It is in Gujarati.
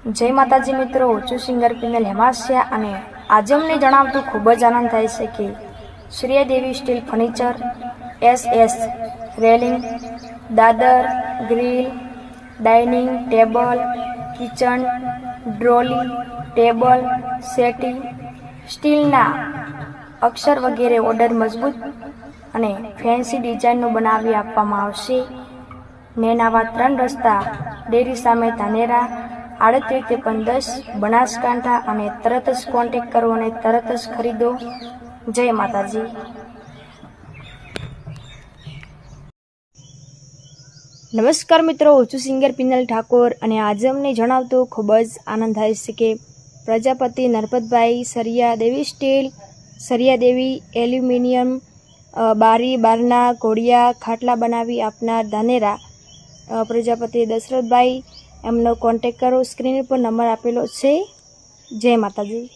જય માતાજી મિત્રો, હું સિંગર પિનલ હેમાસ્યા અને આજે અમને જણાવતું ખૂબ જ આનંદ થાય છે કે Shridevi steel furniture, SS railing, દાદર, grill, dining table, kitchen, trolley, table, settee, સ્ટીલના અક્ષર વગેરે ઓર્ડર મજબૂત અને ફેન્સી ડિઝાઇનનું બનાવી આપવામાં આવશે. મેન આવા 3 રસ્તા ડેરી સામે ધાનેરા 3853 બનાસકાંઠા અને તરત જ કોન્ટેક્ટ કરો અને તરત જ ખરીદો. જય માતાજી. નમસ્કાર મિત્રો, હું છું સિંગર પિનલ ઠાકોર અને આજે અમને જણાવતો ખૂબ જ આનંદ થાય છે કે પ્રજાપતિ નરપતભાઈ સરિયાદેવી સ્ટીલ, સરિયાદેવી એલ્યુમિનિયમ, બારી બારના ઘોડિયા ખાટલા બનાવી આપનાર ધાનેરા પ્રજાપતિ દશરથભાઈ, એમનો કોન્ટેક્ટ કરો. સ્ક્રીન પર નંબર આપેલો છે. જય માતાજી.